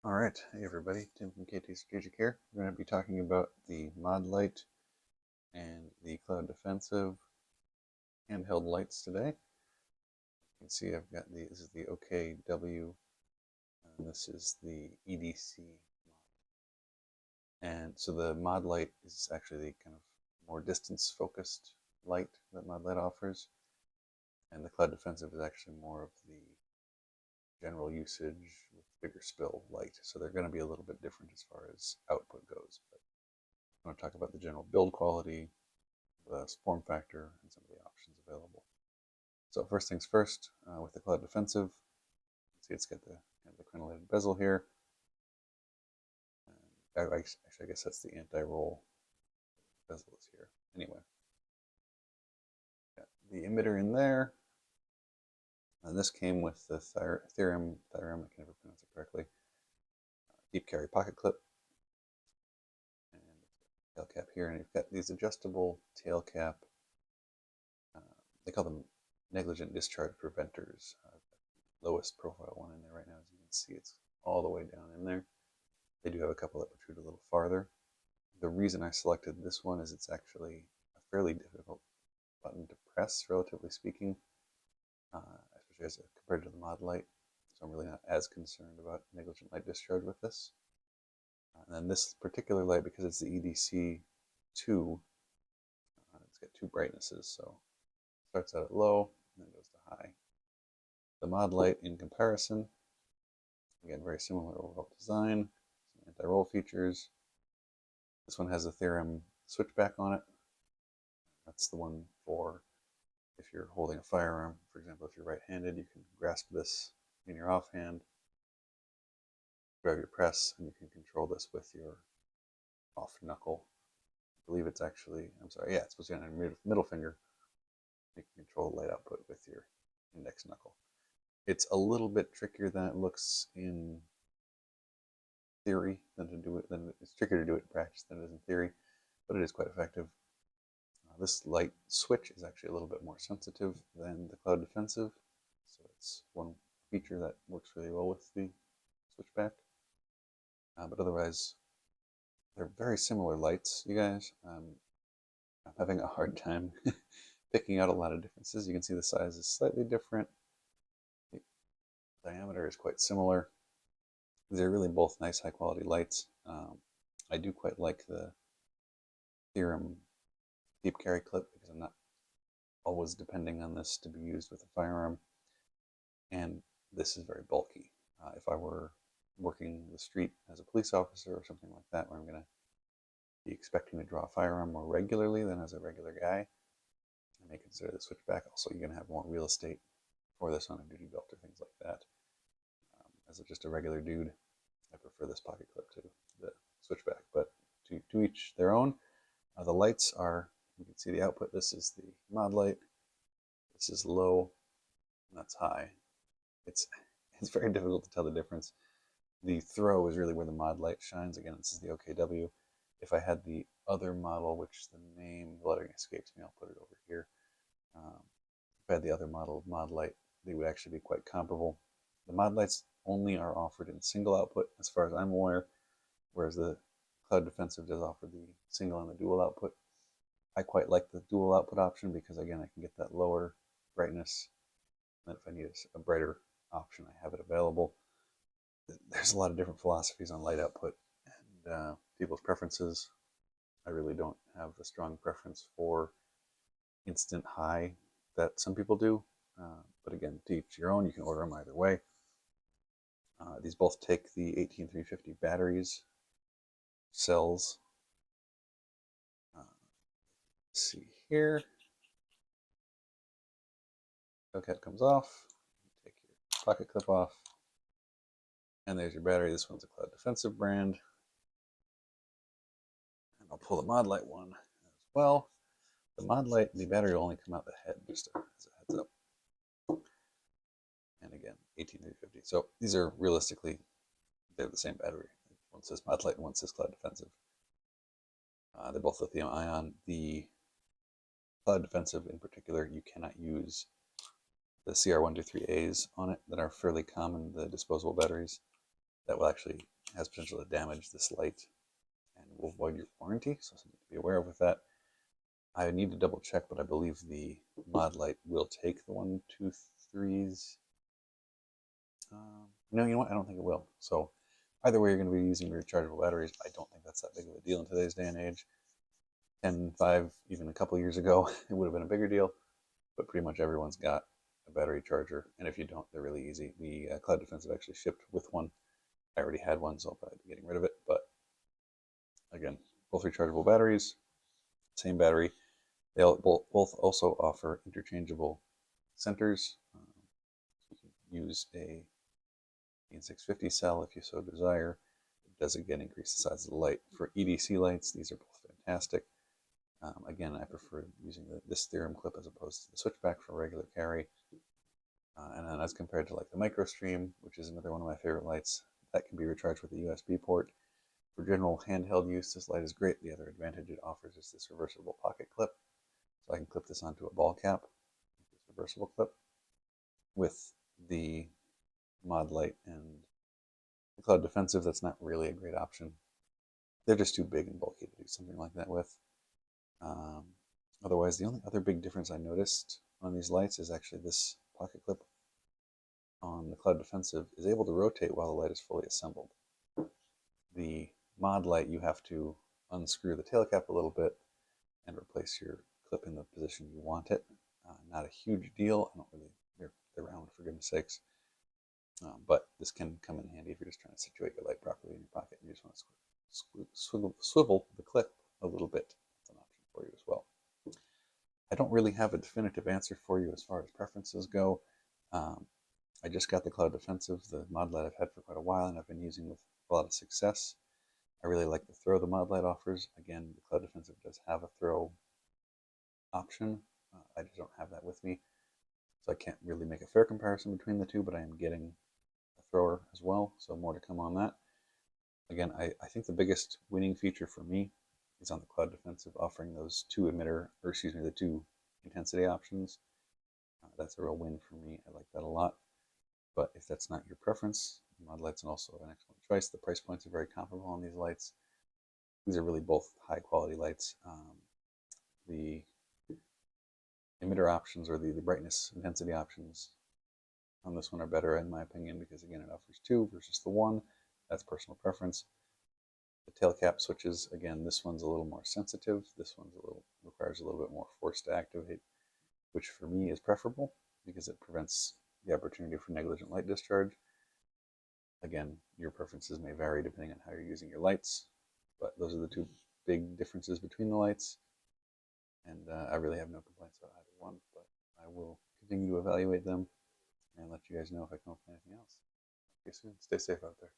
All right, hey everybody, Tim from KT Strategic here. We're going to be talking about the Modlite and the Cloud Defensive handheld lights today. You can see I've got this is the OKW, and this is the EDC. And so the Modlite is actually the kind of more distance-focused light that Modlite offers, and the Cloud Defensive is actually more of the general usage with bigger spill light. So they're going to be a little bit different as far as output goes. But I want to talk about the general build quality, the form factor, and some of the options available. So first things first, with the Cloud Defensive, see it's got the crenellated bezel here. Actually, I guess that's the anti-roll bezel is here. Anyway, got the emitter in there. And this came with the Theorem, I can never pronounce it correctly, deep carry pocket clip. And tail cap here, and you've got these adjustable tail cap. They call them negligent discharge preventers. Lowest profile one in there right now, as you can see, it's all the way down in there. They do have a couple that protrude a little farther. The reason I selected this one is it's actually a fairly difficult button to press, relatively speaking, especially as compared to the Modlite. So I'm really not as concerned about negligent light discharge with this. And then this particular light, because it's the EDC2, it's got two brightnesses, so it starts out at low and then goes to high. The Modlite, in comparison, again, very similar overall design, some anti-roll features. This one has a Theorem switchback on it. That's the one for if you're holding a firearm. For example, if you're right-handed, you can grasp this in your offhand, grab your press, and you can control this with your off knuckle. I believe it's actually, I'm sorry, yeah, it's supposed to be on your middle finger. You can control light output with your index knuckle. It's a little bit trickier than it looks in theory it's trickier to do it in practice than it is in theory, but it is quite effective. This light switch is actually a little bit more sensitive than the Cloud Defensive, so it's one feature that works really well with the switchback. But otherwise, they're very similar lights, you guys. I'm having a hard time picking out a lot of differences. You can see the size is slightly different. The diameter is quite similar. They're really both nice, high-quality lights. I do quite like the Theorem deep carry clip because I'm not always depending on this to be used with a firearm. And this is very bulky. If I were working the street as a police officer or something like that, where I'm going to be expecting to draw a firearm more regularly than as a regular guy, I may consider the switchback. Also, you're going to have more real estate for this on a duty belt or things like that. As just a regular dude, I prefer this pocket clip to the switchback, but to each their own. The lights are, you can see the output. This is the Modlite. This is low, and that's high. It's very difficult to tell the difference. The throw is really where the Modlite shines. Again, this is the OKW. If I had the other model, which the name, the lettering escapes me, I'll put it over here. If I had the other model of Modlite, they would actually be quite comparable. The Modlites only are offered in single output, as far as I'm aware, whereas the Cloud Defensive does offer the single and the dual output. I quite like the dual output option because, again, I can get that lower brightness. And if I need a brighter option, I have it available. There's a lot of different philosophies on light output and people's preferences. I really don't have a strong preference for instant high that some people do. But again, to each your own, you can order them either way. These both take the 18350 batteries, cells. Let's see here. Hellcat comes off. Take your pocket clip off. And there's your battery. This one's a Cloud Defensive brand. And I'll pull the Modlite one as well. The Modlite, the battery will only come out the head, just as a heads up. And again, 18350. So these are realistically, they're the same battery. One says Modlite and one says Cloud Defensive. They're both lithium ion. The Cloud Defensive in particular, you cannot use the CR123As on it that are fairly common, the disposable batteries. that will actually has potential to damage this light and will void your warranty, so something to be aware of with that. I need to double check, but I believe the Modlite will take the 123s. No, you know what? I don't think it will. So either way, you're going to be using rechargeable batteries. I don't think that's that big of a deal in today's day and age. 10, 5, even a couple years ago, it would have been a bigger deal, but pretty much everyone's got a battery charger, and if you don't, they're really easy. The Cloud Defensive actually shipped with one. I already had one, so I'll probably be getting rid of it, but again, both rechargeable batteries, same battery. They both also offer interchangeable centers. You can use a 650 cell if you so desire. It does again increase the size of the light. For EDC lights, these are both fantastic. Again, I prefer using this theorem clip as opposed to the switchback for regular carry. And then as compared to like the MicroStream, which is another one of my favorite lights, that can be recharged with a USB port. For general handheld use, this light is great. The other advantage it offers is this reversible pocket clip. So I can clip this onto a ball cap, this reversible clip. With the Modlite and the Cloud Defensive, that's not really a great option. They're just too big and bulky to do something like that with. Otherwise, the only other big difference I noticed on these lights is actually this pocket clip on the Cloud Defensive is able to rotate while the light is fully assembled. The Modlite, you have to unscrew the tail cap a little bit and replace your clip in the position you want it. Not a huge deal. I don't really, they're round for goodness sakes. But this can come in handy if you're just trying to situate your light properly in your pocket. You just want to swivel the clip a little bit. That's an option for you as well. I don't really have a definitive answer for you as far as preferences go. I just got the Cloud Defensive, the Modlite I've had for quite a while, and I've been using with a lot of success. I really like the throw the Modlite offers. Again, the Cloud Defensive does have a throw option. I just don't have that with me, so I can't really make a fair comparison between the two, but I am getting a thrower as well, so more to come on that. Again, I think the biggest winning feature for me is on the Cloud Defensive, offering those the two intensity options. That's a real win for me. I like that a lot. But if that's not your preference, Modlite's also an excellent choice. The price points are very comparable on these lights. These are really both high quality lights. The emitter options or the brightness intensity options on this one are better in my opinion because again it offers two versus the one. That's personal preference. The tail cap switches, again, this one's a little more sensitive. This one's requires a little bit more force to activate, which for me is preferable because it prevents the opportunity for negligent light discharge. Again, your preferences may vary depending on how you're using your lights, but those are the two big differences between the lights. And I really have no complaints about either one, but I will continue to evaluate them and let you guys know if I come up with anything else. Okay, soon. Stay safe out there.